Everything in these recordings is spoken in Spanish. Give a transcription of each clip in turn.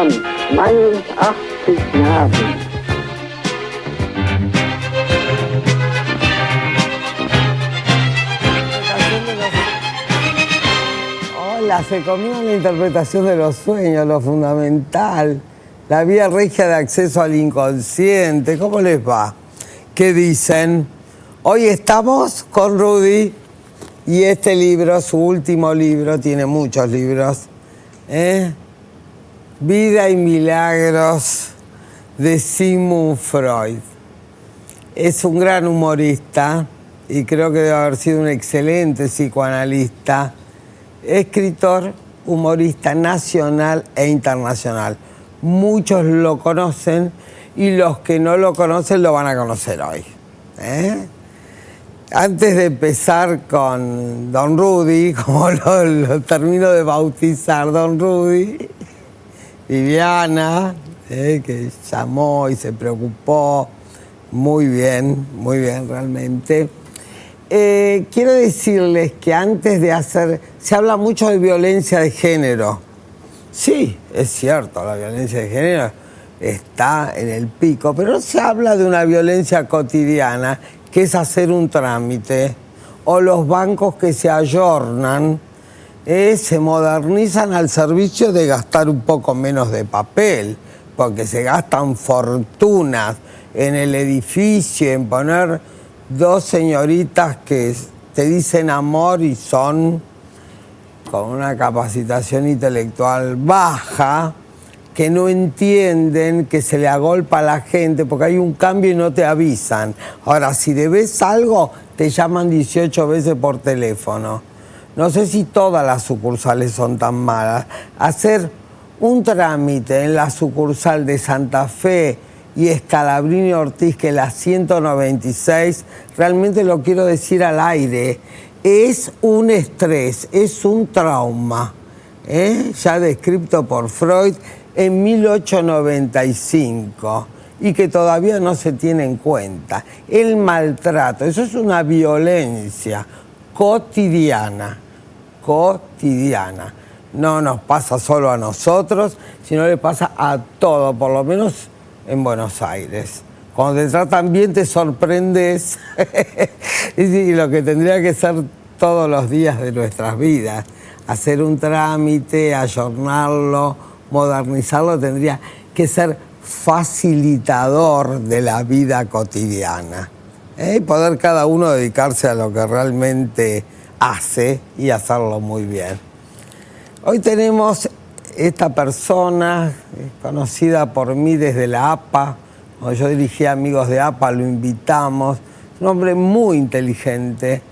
Programm meines 80 Jahren. Hola, se comió la interpretación de los sueños, lo fundamental, la vía regia de acceso al inconsciente. ¿Cómo les va? ¿Qué dicen? Hoy estamos con Rudy y este libro, su último libro, tiene muchos libros, Vida y Milagros, de Sigmund Freud. Es un gran humorista y creo que debe haber sido un excelente psicoanalista, escritor, humorista nacional e internacional. Muchos lo conocen y los que no lo conocen lo van a conocer hoy. Antes de empezar con Don Rudy, como lo termino de bautizar, Don Rudy, Viviana, que llamó y se preocupó, muy bien realmente. Quiero decirles que antes de hacer... Se habla mucho de violencia de género. Sí, es cierto, la violencia de género está en el pico, pero no se habla de una violencia cotidiana, que es hacer un trámite, o los bancos que se ayornan, se modernizan al servicio de gastar un poco menos de papel, porque se gastan fortunas en el edificio, en poner dos señoritas que te dicen amor y son con una capacitación intelectual baja, que no entienden que se le agolpa a la gente porque hay un cambio y no te avisan. Ahora, si debes algo, te llaman 18 veces por teléfono. No sé si todas las sucursales son tan malas. Hacer un trámite en la sucursal de Santa Fe y Scalabrini Ortiz, que es la 196, realmente lo quiero decir al aire, es un estrés, es un trauma, ya descrito por Freud en 1895 y que todavía no se tiene en cuenta. El maltrato, eso es una violencia cotidiana. No nos pasa solo a nosotros, sino le pasa a todo, por lo menos en Buenos Aires. Cuando te tratan bien te sorprendes. Y lo que tendría que ser todos los días de nuestras vidas. Hacer un trámite, ayornarlo, modernizarlo, tendría que ser facilitador de la vida cotidiana. Y poder cada uno dedicarse a lo que realmente hace y hacerlo muy bien. Hoy tenemos esta persona conocida por mí desde la APA. Cuando yo dirigía Amigos de APA, lo invitamos. Un hombre muy inteligente,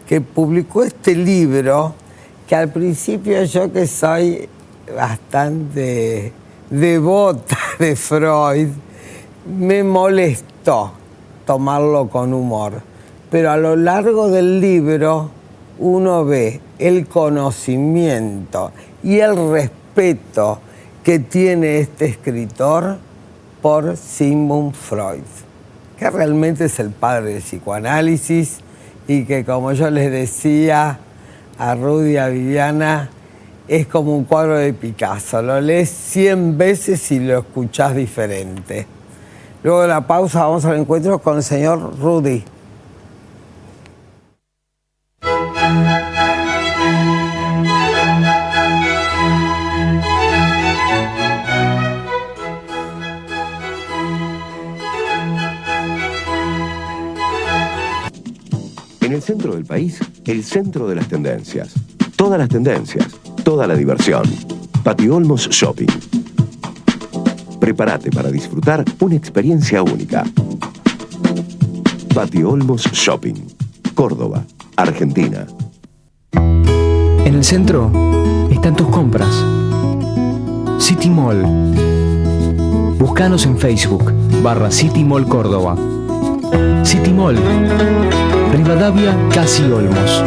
que publicó este libro que al principio yo, que soy bastante devota de Freud, me molestó tomarlo con humor. Pero a lo largo del libro uno ve el conocimiento y el respeto que tiene este escritor por Sigmund Freud, que realmente es el padre del psicoanálisis y que, como yo les decía a Rudy y a Viviana, es como un cuadro de Picasso. Lo lees 100 veces y lo escuchás diferente. Luego de la pausa vamos al encuentro con el señor Rudy. En el centro del país, el centro de las tendencias. Todas las tendencias, toda la diversión. Patio Olmos Shopping. Prepárate para disfrutar una experiencia única. Patio Olmos Shopping. Córdoba, Argentina. En el centro están tus compras. City Mall. Búscanos en Facebook /City Mall Córdoba. City Mall. Rivadavia, Casi Olmos.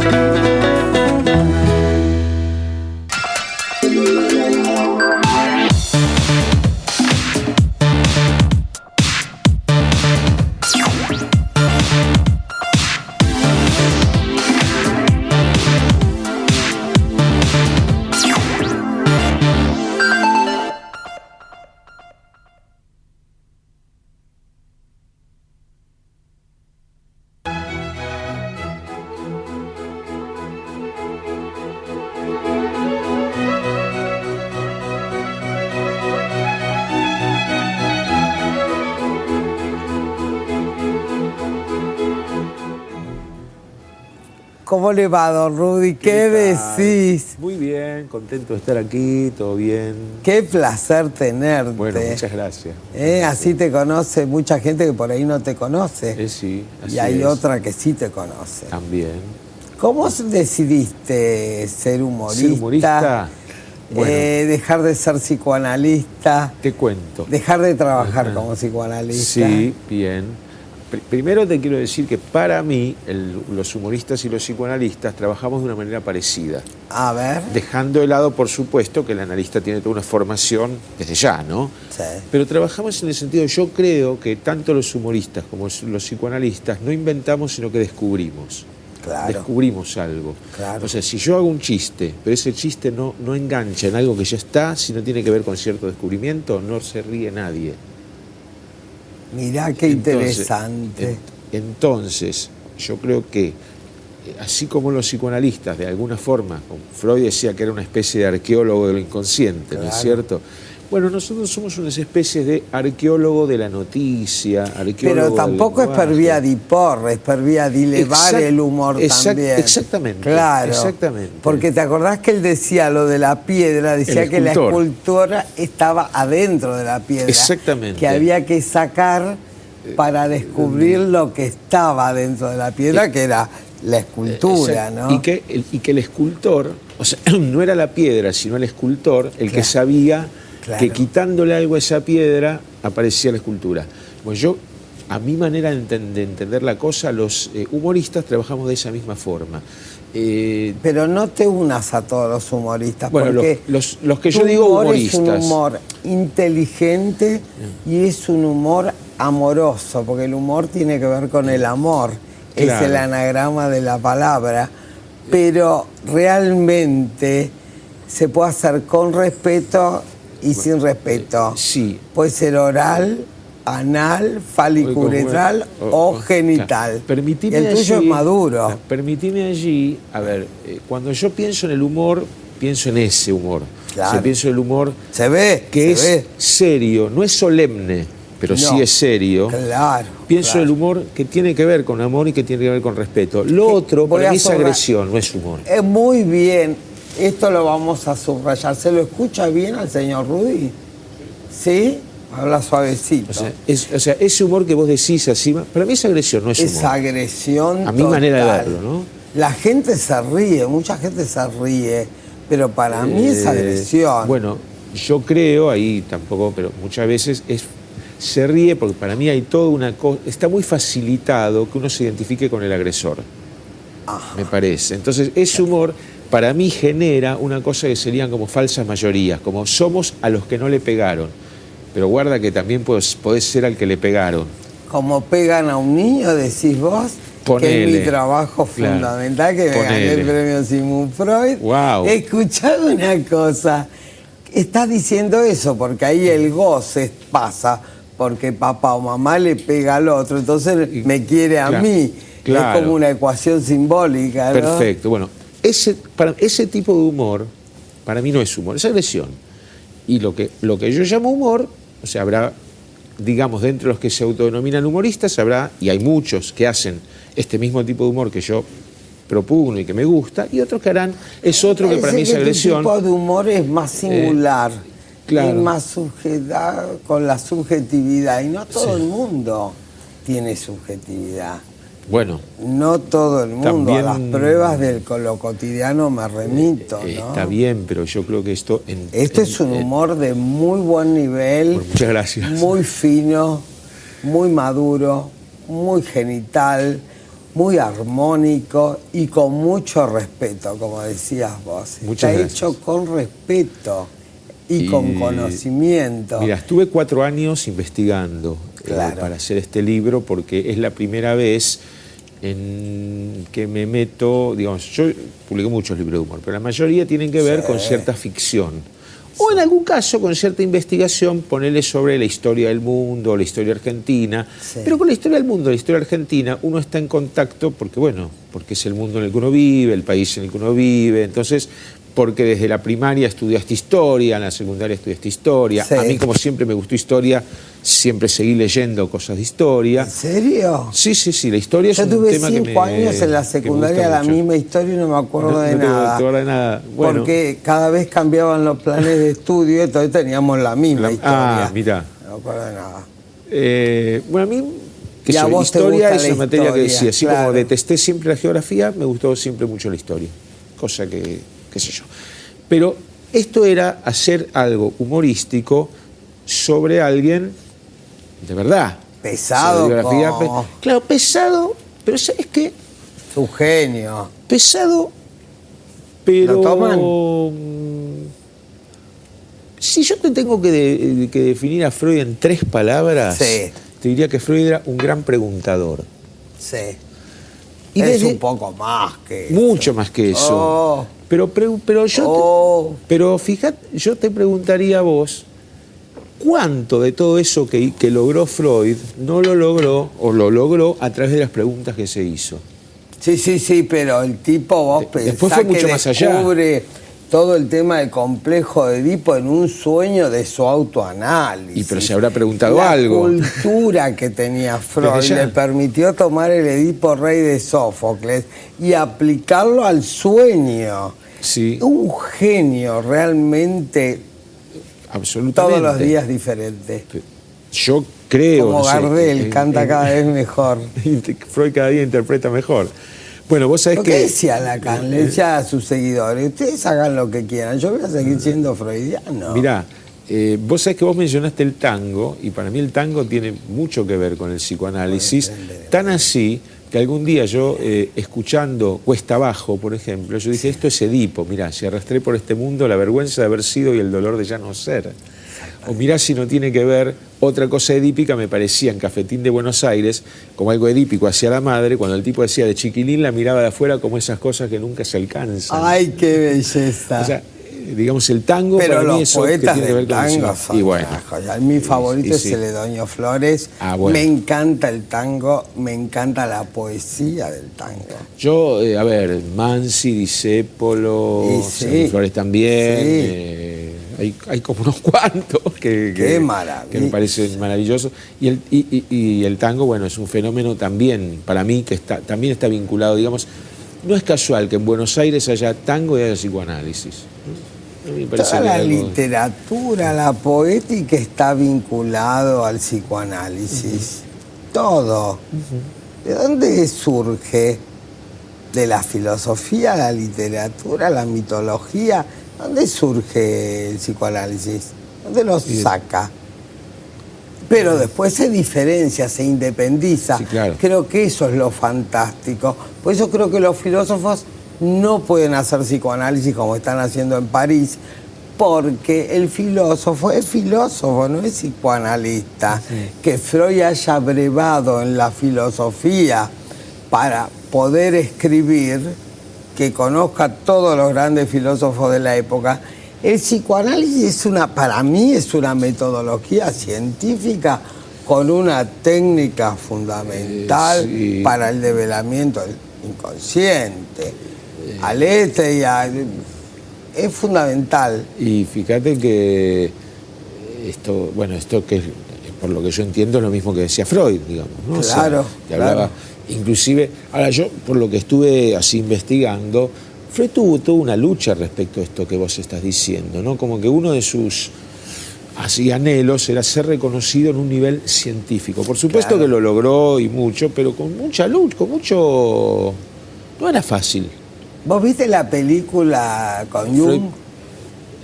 ¿Cómo le va, don Rudy? ¿Qué tal? decís? Muy bien, contento de estar aquí, todo bien. Qué placer tenerte. Bueno, muchas gracias. Así te conoce mucha gente que por ahí no te conoce. Sí, así y hay es. otra que sí te conoce. También. ¿Cómo decidiste ser humorista? ¿Ser humorista? Bueno, dejar de ser psicoanalista. te cuento. Dejar de trabajar como psicoanalista. Sí, bien. Primero te quiero decir que para mí, los humoristas y los psicoanalistas trabajamos de una manera parecida. A ver. Dejando de lado, por supuesto, que el analista tiene toda una formación desde ya, ¿no? Sí. Pero trabajamos en el sentido, yo creo que tanto los humoristas como los psicoanalistas no inventamos, sino que descubrimos. Claro. Descubrimos algo. Claro. O sea, si yo hago un chiste, pero ese chiste no engancha en algo que ya está, si no tiene que ver con cierto descubrimiento, no se ríe nadie. Mirá qué interesante. Entonces, yo creo que, así como los psicoanalistas, de alguna forma, como Freud decía que era una especie de arqueólogo de lo inconsciente, ¿no es cierto? Bueno, nosotros somos unas especies de arqueólogo de la noticia, arqueólogo Pero tampoco del es per vía di porre, es per vía di elevar el humor también. Exactamente. Claro. Exactamente. Porque te acordás que él decía lo de la piedra, decía que la escultura estaba adentro de la piedra. Exactamente. Que había que sacar para descubrir lo que estaba dentro de la piedra, que era la escultura, ¿no? Y que el escultor, o sea, no era la piedra, sino el escultor el que sabía que quitándole algo a esa piedra aparecía la escultura. Pues yo, a mi manera de entender la cosa, los humoristas trabajamos de esa misma forma. Pero no te unas a todos los humoristas, bueno, porque los que yo digo humoristas. Es un humor inteligente y es un humor amoroso, porque el humor tiene que ver con el amor, claro. Es el anagrama de la palabra, pero realmente se puede hacer con respeto y sin respeto. Sí. Puede ser oral, anal, fálico-uretral o genital. Permitime el tuyo allí, es maduro. Permitime allí, a ver, cuando yo pienso en el humor, pienso en ese humor. Claro. O sea, pienso en el humor se ve, que se es serio, no es solemne, pero sí es serio. Claro. Pienso en el humor que tiene que ver con amor y que tiene que ver con respeto. Lo otro, para mí es agresión, no es humor. Muy bien. Esto lo vamos a subrayar. ¿Se lo escucha bien al señor Rudy? ¿Sí? Habla suavecito. O sea, ese humor que vos decís así, para mí es agresión, no es humor. Es agresión a mi manera de verlo, ¿no? La gente se ríe, mucha gente se ríe, pero para mí es agresión. Bueno, yo creo, ahí tampoco, pero muchas veces se ríe porque para mí hay toda una cosa, está muy facilitado que uno se identifique con el agresor, me parece. Entonces, ese humor para mí genera una cosa que serían como falsas mayorías, como somos a los que no le pegaron. Pero guarda que también podés ser al que le pegaron. Como pegan a un niño, decís vos, que es mi trabajo fundamental, que me gané el premio Sigmund Freud. Wow. Escuchame una cosa, estás diciendo eso porque ahí el goce pasa, porque papá o mamá le pega al otro, entonces me quiere a mí. Claro. Es como una ecuación simbólica, ¿no? Perfecto, bueno. Ese tipo de humor, para mí no es humor, es agresión. Y lo que yo llamo humor, o sea, habrá, digamos, dentro de los que se autodenominan humoristas, habrá, y hay muchos que hacen este mismo tipo de humor que yo propugno y que me gusta, y otros que harán, es otro que para mí es agresión. Este tipo de humor es más singular, claro. Es más sujetado con la subjetividad, y no todo el mundo tiene subjetividad. Bueno, no todo el mundo, también, a las pruebas con lo cotidiano me remito, ¿no? Está bien, pero yo creo que esto... es un humor de muy buen nivel. Bueno, muchas gracias. Muy fino, muy maduro, muy genital, muy armónico y con mucho respeto, como decías vos. Muchas gracias. Hecho con respeto y con conocimiento. Mira, estuve 4 años investigando para hacer este libro porque es la primera vez en que me meto, digamos, yo publiqué muchos libros de humor, pero la mayoría tienen que ver con cierta ficción. O en algún caso con cierta investigación, ponerle sobre la historia del mundo, la historia argentina. Pero con la historia del mundo, la historia argentina, uno está en contacto porque, bueno, porque es el mundo en el que uno vive, el país en el que uno vive. Entonces, porque desde la primaria estudiaste historia, en la secundaria estudiaste historia. Sí. A mí, como siempre me gustó historia, siempre seguí leyendo cosas de historia. ¿En serio? Sí, la historia es Yo un tuve tema que 5 me años en la que me secundaria, gusta la mucho. misma historia y no me acuerdo de No te nada. acuerdas de nada. Bueno, Porque cada vez cambiaban los planes de estudio, entonces teníamos la misma historia. mirá. No me acuerdo de nada. Bueno, a mí, que Y a soy, vos te historia gusta es la una materia que historia, sí, así claro. como detesté siempre la geografía, me gustó siempre mucho la historia. Cosa que, qué sé yo. Pero esto era hacer algo humorístico sobre alguien de verdad. Pesado Sobre biografía, como- claro, pesado, pero ¿sabes qué? Su genio. Pesado, pero... ¿Lo toman? Si yo te tengo que definir a Freud en 3 palabras, Sí. te diría que Freud era un gran preguntador. Sí. Y es desde- un poco más que eso. Mucho más que eso. Oh. Pero yo Oh. pero fíjate, yo te preguntaría a vos, ¿cuánto de todo eso que logró Freud no lo logró o lo logró a través de las preguntas que se hizo? Sí, pero el tipo, vos Después pensás fue mucho que más allá. descubre todo el tema del complejo de Edipo en un sueño de su autoanálisis. Y pero se habrá preguntado La algo. cultura que tenía Freud Desde ya. le permitió tomar el Edipo Rey de Sófocles y aplicarlo al sueño. Sí, Un genio realmente, absolutamente. todos los días diferente. Yo creo. Como no sé, Gardel, canta cada vez mejor. Freud cada día interpreta mejor. Bueno, vos sabés Lo que que. decía Lacan, le decía a sus seguidores, ustedes hagan lo que quieran, yo voy a seguir siendo freudiano. Mirá, vos sabés que vos mencionaste el tango, y para mí el tango tiene mucho que ver con el psicoanálisis, tan así que algún día yo, escuchando Cuesta Abajo, por ejemplo, yo dije, esto es Edipo, mirá, si arrastré por este mundo la vergüenza de haber sido y el dolor de ya no ser. O mirá si no tiene que ver otra cosa edípica, me parecía en Cafetín de Buenos Aires, como algo edípico hacia la madre, cuando el tipo decía de chiquilín la miraba de afuera como esas cosas que nunca se alcanzan. Ay, qué belleza. O sea, digamos, el tango pero para mí los eso que poetas tiene que ver del con tango eso. son Y bueno, una joya. Mi favorito sí. es Celedonio Flores. Ah, bueno. Me encanta el tango, me encanta la poesía del tango. yo, a ver, Mansi, Discépolo, Y sí. Celedonio Flores también, Sí. hay como unos cuantos Qué maravilla. que me parecen maravillosos. Y el tango, bueno, es un fenómeno también, para mí, que también está vinculado, digamos, no es casual que en Buenos Aires haya tango y haya psicoanálisis. ¿no? A mí me parece Toda que la algo- literatura, la poética está vinculado al psicoanálisis. Todo. ¿De dónde surge? ¿De la filosofía, la literatura, la mitología? ¿Dónde surge el psicoanálisis? ¿Dónde lo saca? Pero después se diferencia, se independiza. Sí, claro. Creo que eso es lo fantástico. Por eso creo que los filósofos no pueden hacer psicoanálisis como están haciendo en París, porque el filósofo es filósofo, no es psicoanalista. Que Freud haya brevado en la filosofía para poder escribir, que conozca a todos los grandes filósofos de la época. El psicoanálisis para mí es una metodología científica con una técnica fundamental sí. para el develamiento del inconsciente. Es fundamental. Y fíjate que esto que por lo que yo entiendo es lo mismo que decía Freud, digamos, ¿no? Claro, O sea, que hablaba, inclusive, ahora yo por lo que estuve así investigando, Freud tuvo toda una lucha respecto a esto que vos estás diciendo, ¿no? Como que uno de sus así anhelos era ser reconocido en un nivel científico. Por supuesto Claro. que lo logró y mucho, pero con mucha lucha, con mucho... No era fácil. ¿Vos viste la película con Jung?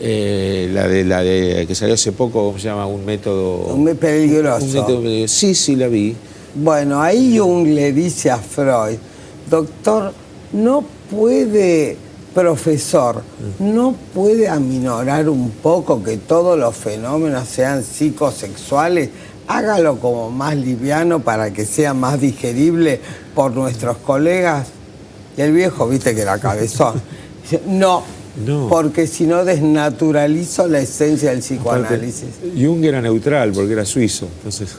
La de que salió hace poco, ¿cómo se llama? Un método... Muy peligroso. Un método peligroso. Sí, la vi. Bueno, ahí Jung le dice a Freud, doctor, profesor, no puede aminorar un poco que todos los fenómenos sean psicosexuales, hágalo como más liviano para que sea más digerible por nuestros colegas. Y el viejo, viste que era cabezón, dice, no, porque si no desnaturalizo la esencia del psicoanálisis. Aparte, Jung era neutral porque era suizo, entonces...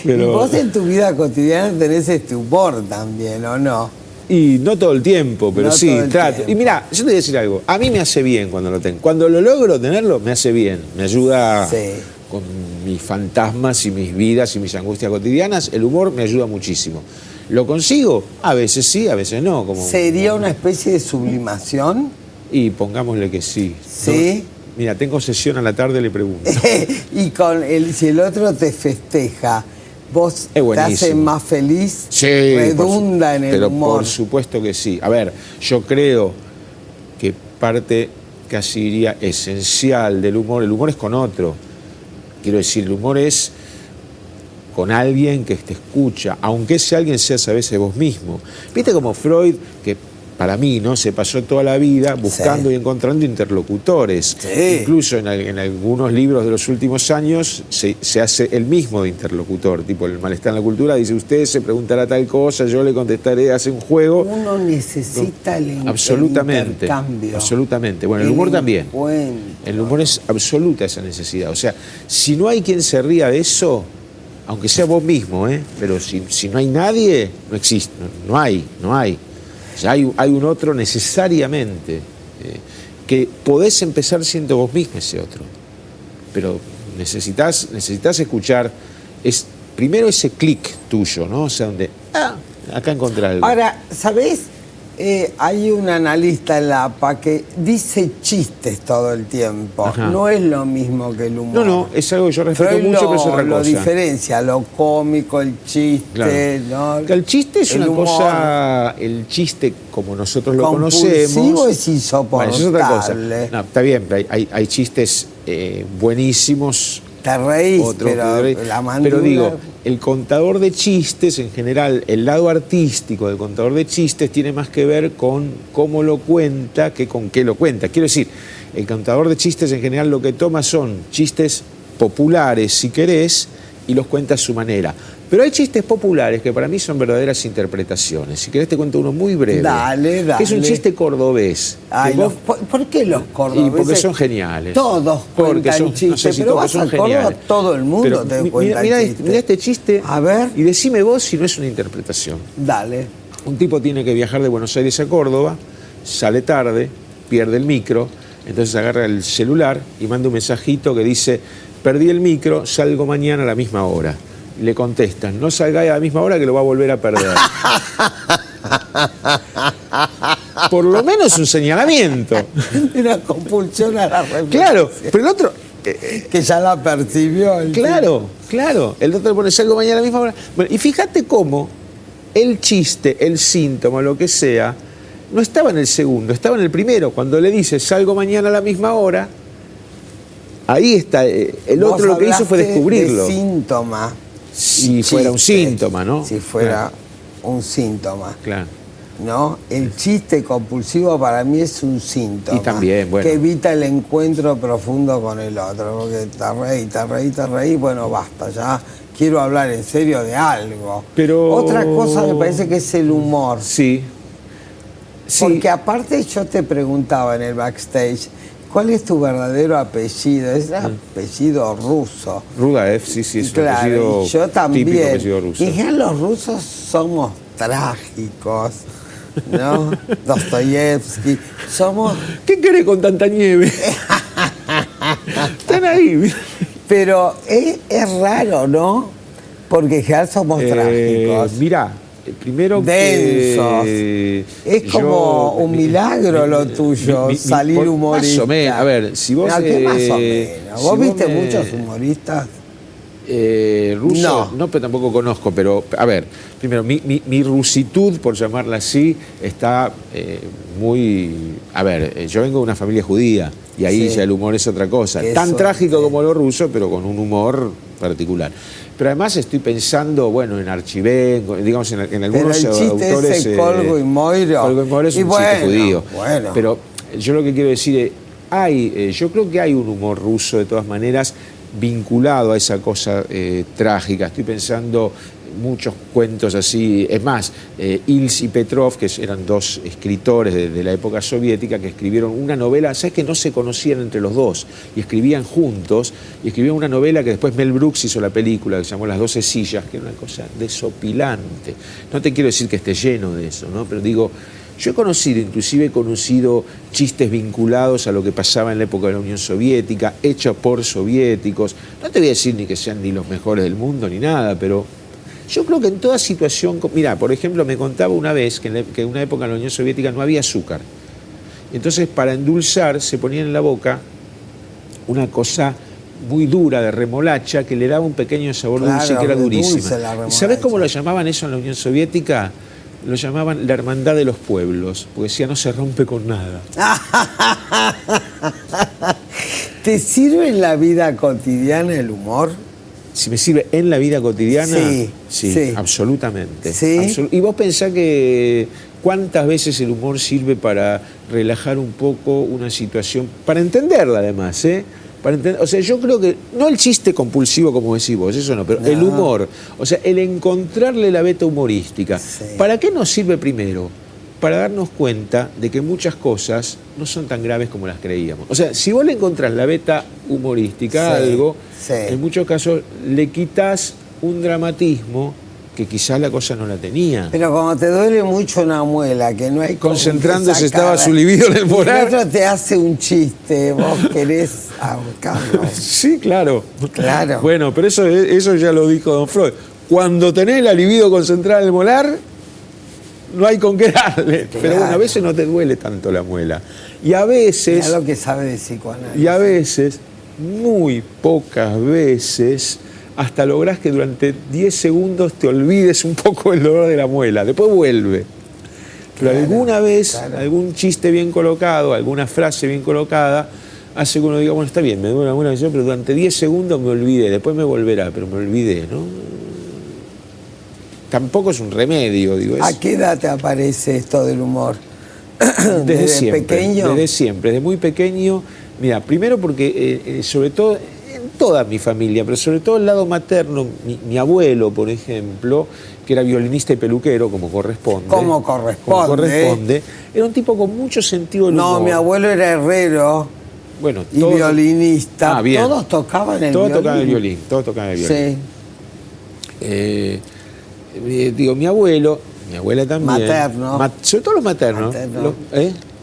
Y vos en tu vida cotidiana tenés este humor también, ¿o no? Y no todo el tiempo, pero No sí, todo el trato. tiempo. Y mirá, yo te voy a decir algo. A mí me hace bien cuando lo tengo. Cuando lo logro tenerlo, me hace bien. Me ayuda Sí. con mis fantasmas y mis vidas y mis angustias cotidianas. El humor me ayuda muchísimo. ¿Lo consigo? A veces sí, a veces no. ¿Sería una especie de sublimación? Y pongámosle que sí. ¿Sí? ¿No? Mira, tengo sesión a la tarde, le pregunto. Y si el otro te festeja, ¿vos Es te buenísimo. hace más feliz? Sí, ¿Redunda en el pero humor? por supuesto que sí. A ver, yo creo que parte casi diría esencial del humor, el humor es con otro. Quiero decir, el humor es con alguien que te escucha, aunque ese alguien seas a veces vos mismo. Viste como Freud, que para mí, ¿no? Se pasó toda la vida buscando Sí. y encontrando interlocutores. Sí. Incluso en algunos libros de los últimos años se hace el mismo de interlocutor, tipo el malestar en la cultura, dice usted se preguntará tal cosa, yo le contestaré, hace un juego. Uno necesita el Absolutamente, intercambio. absolutamente. Bueno, el humor también. Bueno. El humor es absoluta esa necesidad. O sea, si no hay quien se ría de eso, aunque sea vos mismo, pero si no hay nadie, no existe, no hay. O sea, hay un otro necesariamente, que podés empezar siendo vos mismo ese otro. Pero necesitas escuchar primero ese clic tuyo, ¿no? O sea, donde, acá encontré algo. Ahora, ¿sabés? Hay un analista en la APA que dice chistes todo el tiempo. Ajá. No es lo mismo que el humor. No, es algo que yo respeto Freud mucho, pero es otra lo cosa. diferencia, lo cómico, el chiste, Claro. ¿no? Que el chiste es El una humor cosa, el chiste como nosotros lo compulsivo conocemos. es insoportable. Bueno, eso es otra cosa. No, está bien, pero hay chistes buenísimos. Te reís, Otros pero que te reís. la mandíbula... Pero digo, el contador de chistes, en general, el lado artístico del contador de chistes tiene más que ver con cómo lo cuenta que con qué lo cuenta. Quiero decir, el contador de chistes en general lo que toma son chistes populares, si querés, y los cuenta a su manera. Pero hay chistes populares que para mí son verdaderas interpretaciones. Si querés te cuento uno muy breve. Dale. Que es un chiste cordobés. Ay, Que vos- ¿por qué los cordobeses? Y porque son geniales. Todos Porque cuentan chistes, no sé si pero todos vas son a Córdoba, geniales. todo el mundo Pero te cuenta mira chistes. este chiste A ver. y decime vos si no es una interpretación. Dale. Un tipo tiene que viajar de Buenos Aires a Córdoba, sale tarde, pierde el micro, entonces agarra el celular y manda un mensajito que dice: perdí el micro, salgo mañana a la misma hora. Y le contestan: no salgáis a la misma hora que lo va a volver a perder. Por lo menos un señalamiento. Una compulsión a la reflexión. Claro, pero el otro... Que ya la percibió. El Claro. El otro le pone: salgo mañana a la misma hora. Bueno, y fíjate cómo el chiste, el síntoma, lo que sea, no estaba en el segundo, estaba en el primero. Cuando le dice salgo mañana a la misma hora, ahí está. El Vos otro lo que hizo fue hablaste descubrirlo. de síntoma. Si fuera un síntoma, ¿no? Si fuera un síntoma. Claro. ¿No? El chiste compulsivo para mí es un síntoma. Y también, bueno. Que evita el encuentro profundo con el otro. Porque te reí, bueno, basta, ya quiero hablar en serio de algo. Pero... Otra cosa me parece que es el humor. Sí. Porque aparte yo te preguntaba en el backstage, ¿cuál es tu verdadero apellido? Es un apellido ruso. Rudaev, sí, es un Claro, apellido y yo también. típico apellido ruso. Y en general los rusos somos trágicos, ¿no? Dostoyevsky. Somos... ¿Qué querés con tanta nieve? Están ahí. Pero es raro, ¿no? Porque en general somos trágicos. Mirá, primero densos. que... Es como un milagro lo tuyo, salir humorista. Más o menos. A ver, si vos... No, ¿qué más o menos? ¿Vos viste muchos humoristas? Ruso, no, pero tampoco conozco, pero a ver, primero, mi rusitud, por llamarla así, está muy... A ver, yo vengo de una familia judía y ahí Sí. ya el humor es otra cosa. Qué Tan suerte. trágico como lo ruso, pero con un humor particular. Pero además estoy pensando, bueno, en Archiven, digamos, en Pero algunos el chiste autores... ese Colgo y Moiro. Colgo y Moiro es Y un bueno, chiste judío. bueno. Pero yo lo que quiero decir es, yo creo que hay un humor ruso de todas maneras vinculado a esa cosa trágica. Estoy pensando muchos cuentos así. Es más, Ilz y Petrov, que eran dos escritores de la época soviética, que escribieron una novela, ¿sabes? Que no se conocían entre los dos, y escribían juntos, y escribieron una novela que después Mel Brooks hizo la película, que se llamó Las 12 sillas, que era una cosa desopilante. No te quiero decir que esté lleno de eso, ¿no? Pero digo, yo he conocido chistes vinculados a lo que pasaba en la época de la Unión Soviética, hechos por soviéticos. No te voy a decir ni que sean ni los mejores del mundo ni nada, pero yo creo que en toda situación... Mirá, por ejemplo, me contaba una vez que en una época en la Unión Soviética no había azúcar. Entonces, para endulzar, se ponía en la boca una cosa muy dura de remolacha que le daba un pequeño sabor dulce, que era durísima. ¿Y sabés cómo lo llamaban eso en la Unión Soviética? Lo llamaban la hermandad de los pueblos, porque decía no se rompe con nada. ¿Te sirve en la vida cotidiana el humor? Si me sirve en la vida cotidiana, sí. Absolutamente. ¿Sí? Y vos pensás que cuántas veces el humor sirve para relajar un poco una situación, para entenderla además, ¿eh? O sea, yo creo que, no el chiste compulsivo como decís vos, eso no, pero el humor, o sea, el encontrarle la beta humorística. Sí. ¿Para qué nos sirve primero? Para darnos cuenta de que muchas cosas no son tan graves como las creíamos. O sea, si vos le encontrás la beta humorística a algo, en muchos casos le quitas un dramatismo que quizás la cosa no la tenía. Pero cuando te duele mucho una muela, que no hay... Concentrándose estaba su libido en el morar. El otro te hace un chiste, vos querés ahorcarlo. Sí, claro. Claro. Bueno, pero eso ya lo dijo don Freud. Cuando tenés la libido concentrada en el molar, no hay con qué darle. Claro. Pero bueno, a veces no te duele tanto la muela. Y a veces... Ya lo que sabe de psicoanálisis. Y a veces, muy pocas veces... hasta lográs que durante 10 segundos te olvides un poco el dolor de la muela. Después vuelve. Pero alguna vez, algún chiste bien colocado, alguna frase bien colocada, hace que uno diga, bueno, está bien, me duele la muela, pero durante 10 segundos me olvidé, después me volverá, pero me olvidé, ¿no? Tampoco es un remedio, digo. ¿A qué edad te aparece esto del humor? Desde siempre. Pequeño. Desde siempre, desde muy pequeño. Mira, primero porque, sobre todo... toda mi familia, pero sobre todo el lado materno, mi abuelo, por ejemplo, que era violinista y peluquero, como corresponde. Como corresponde. Era un tipo con mucho sentido del humor. No, mi abuelo era herrero. Bueno, y violinista. Ah, bien. Todos tocaban el violín. Todos tocaban el violín, todos tocaban el violín. Sí. Digo, mi abuelo, mi abuela también. Materno. Sobre todo los maternos.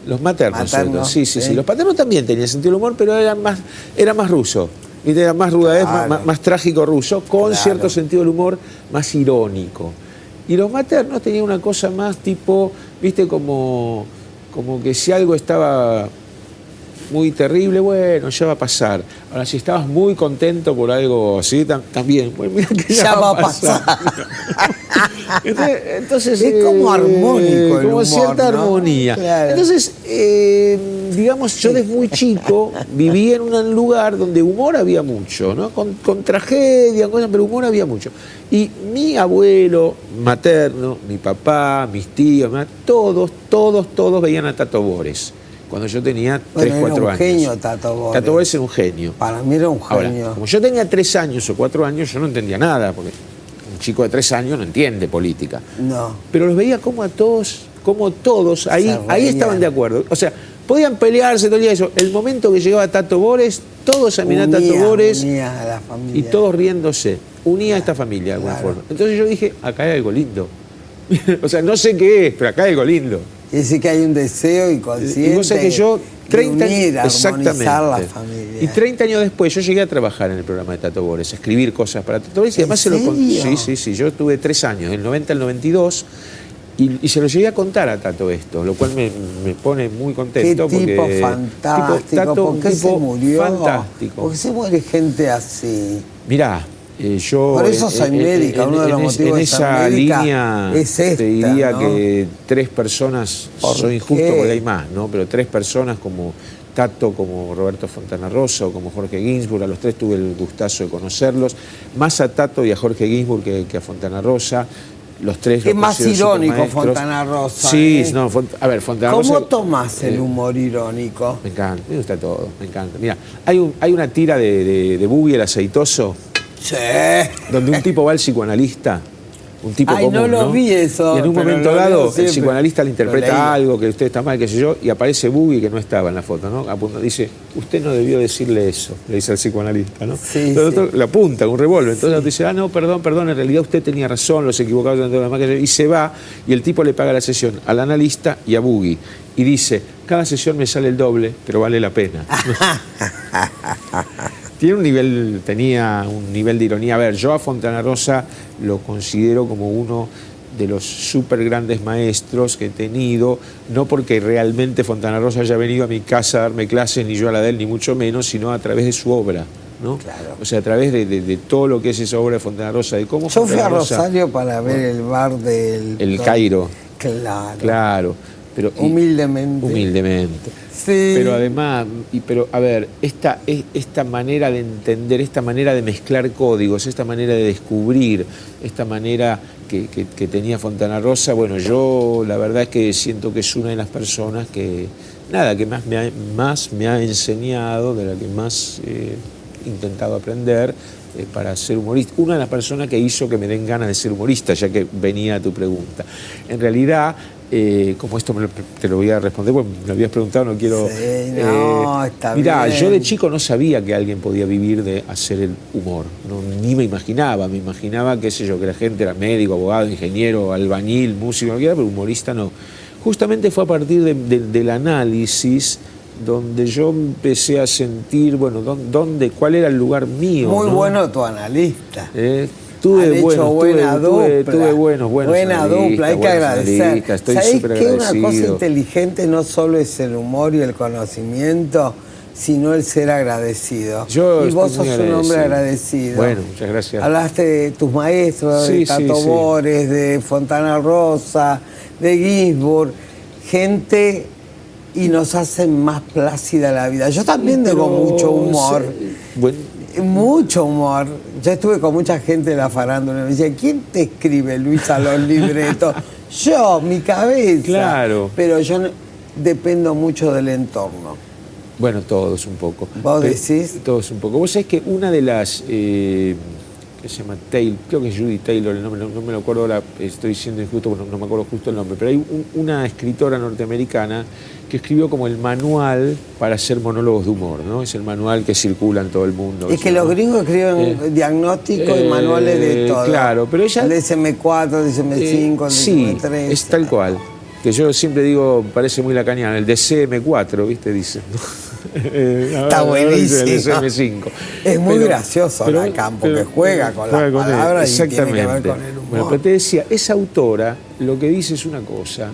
Los maternos. Sobre todo. Sí. Los paternos también tenían sentido del humor, pero era más ruso. Era más rudez, más trágico ruso, con cierto sentido del humor, más irónico. Y los maternos tenían una cosa más tipo, viste, como que si algo estaba muy terrible, bueno, ya va a pasar. Ahora, si estabas muy contento por algo así, también, bueno, mira que ya va a pasar. Entonces, es como armónico, como humor, cierta ¿no? armonía. Claro. Entonces, digamos, yo desde muy chico viví en un lugar donde humor había mucho, ¿no? Con tragedia, cosas, pero humor había mucho. Y mi abuelo materno, mi papá, mis tíos, todos veían a Tato Bores. Cuando yo tenía 3, 4 años. Era un genio, Tato Bores. Tato Bores era un genio. Para mí era un genio. Ahora, como yo tenía 3 años o 4 años, yo no entendía nada, porque un chico de 3 años no entiende política. No. Pero los veía como todos, ahí estaban de acuerdo. O sea, podían pelearse todo el día eso. El momento que llegaba Tato Bores, todos a mirar a Tato Bores unía a la familia. Y todos riéndose. Unía a esta familia de alguna forma. Entonces yo dije, acá hay algo lindo. O sea, no sé qué es, pero acá hay algo lindo. Y decir que hay un deseo inconsciente. Y vos sabés que yo, 30 de unir, exactamente. La familia. Y 30 años después, yo llegué a trabajar en el programa de Tato Bores, a escribir cosas para Tato Bores. Y además ¿En serio? Sí. Yo tuve 3 años, del 90 al 92. Y se lo llegué a contar a Tato esto, lo cual me pone muy contento. Qué tipo fantástico. ¿Por qué se murió? Fantástico. ¿Por qué se muere gente así? Mirá, yo... Por eso soy médica, uno de los motivos de ser médica en esa línea es esta, te diría, ¿no? que 3 personas, soy injusto porque hay más, ¿no? Pero 3 personas como Tato, como Roberto Fontana Rosa o como Jorge Ginsburg, a los 3 tuve el gustazo de conocerlos, más a Tato y a Jorge Ginsburg que a Fontana Rosa. Los 3 es más irónico Fontana Rosa. Sí, no, a ver, Fontana Rosa... ¿Cómo tomás el humor irónico? Me encanta, me gusta todo, me encanta. Mira, hay una tira de Buggy el aceitoso, Sí. donde un tipo va al psicoanalista un tipo Ay, común, no lo vi eso, Y en un pero momento lo leo dado, el siempre. psicoanalista le Lo interpreta leí. algo, que usted está mal, qué sé yo, y aparece Buggy, que no estaba en la foto, ¿no? Dice, usted no debió decirle eso, le dice al psicoanalista, ¿no? Sí, Entonces el otro sí. le apunta con un revólver. Entonces el otro dice, no, perdón, en realidad usted tenía razón, los equivocados dentro de la máquina. Y se va, y el tipo le paga la sesión al analista y a Buggy. Y dice, cada sesión me sale el doble, pero vale la pena. Tenía un nivel de ironía. A ver, yo a Fontana Rosa lo considero como uno de los súper grandes maestros que he tenido, no porque realmente Fontana Rosa haya venido a mi casa a darme clases, ni yo a la de él, ni mucho menos, sino a través de su obra, ¿no? Claro. O sea, a través de todo lo que es esa obra de Fontana Rosa, de cómo Yo fui Fontana a Rosa- Rosario para ver el bar del... El Cairo. Claro. Claro. Pero, Humildemente. Humildemente. Sí. Pero además, a ver, esta manera de entender, esta manera de mezclar códigos, esta manera de descubrir, esta manera que tenía Fontana Rosa, bueno, yo la verdad es que siento que es una de las personas que más me ha enseñado, de la que más he intentado aprender para ser humorista. Una de las personas que hizo que me den ganas de ser humorista, ya que venía a tu pregunta. En realidad, como esto te lo voy a responder, porque me lo habías preguntado, no quiero... Sí, no, está mirá, bien. yo de chico no sabía que alguien podía vivir de hacer el humor, ni me imaginaba, qué sé yo, que la gente era médico, abogado, ingeniero, albañil, músico, lo que era, pero humorista no. Justamente fue a partir del análisis donde yo empecé a sentir, bueno, cuál era el lugar mío. Muy ¿no? bueno tu analista. Tuve buenos Buena dupla, hay que agradecer. analistas, estoy ¿Sabés súper que una cosa agradecido. inteligente no solo es el humor y el conocimiento, sino el ser agradecido? Yo y vos estoy sos muy un hombre agradecido. agradecido. Bueno, muchas gracias. Hablaste de tus maestros, Sí, de Tato sí, sí. Bores, de Fontana Rosa, de Ginsburg, gente, y nos hacen más plácida la vida. Yo también tengo mucho humor. Mucho humor. Yo estuve con mucha gente de la farándula y me decía, ¿quién te escribe, Luisa, los libretos? Yo, mi cabeza. Claro. Pero yo dependo mucho del entorno. Bueno, todos un poco. ¿Vos decís? Todos un poco. Vos sabés que una de las... que se llama Taylor, creo que es Judy Taylor, el nombre, no me lo acuerdo ahora, estoy diciendo injusto, no me acuerdo justo el nombre, pero hay una escritora norteamericana que escribió como el manual para hacer monólogos de humor, ¿no? Es el manual que circula en todo el mundo. Es que los gringos escriben diagnósticos y manuales de todo. Claro, pero ella... El DSM-4, el DSM-5, el sí, DSM-3. es tal cual. Que yo siempre digo, parece muy lacaniano, el DCM4, ¿viste? Dicen. Está buenísimo. El DCM5. Es muy gracioso Lacan, porque juega con las palabras y tiene que ver con el humor. Bueno, pero te decía, esa autora lo que dice es una cosa,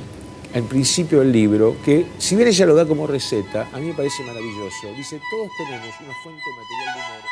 al principio del libro, que si bien ella lo da como receta, a mí me parece maravilloso. Dice, todos tenemos una fuente material de humor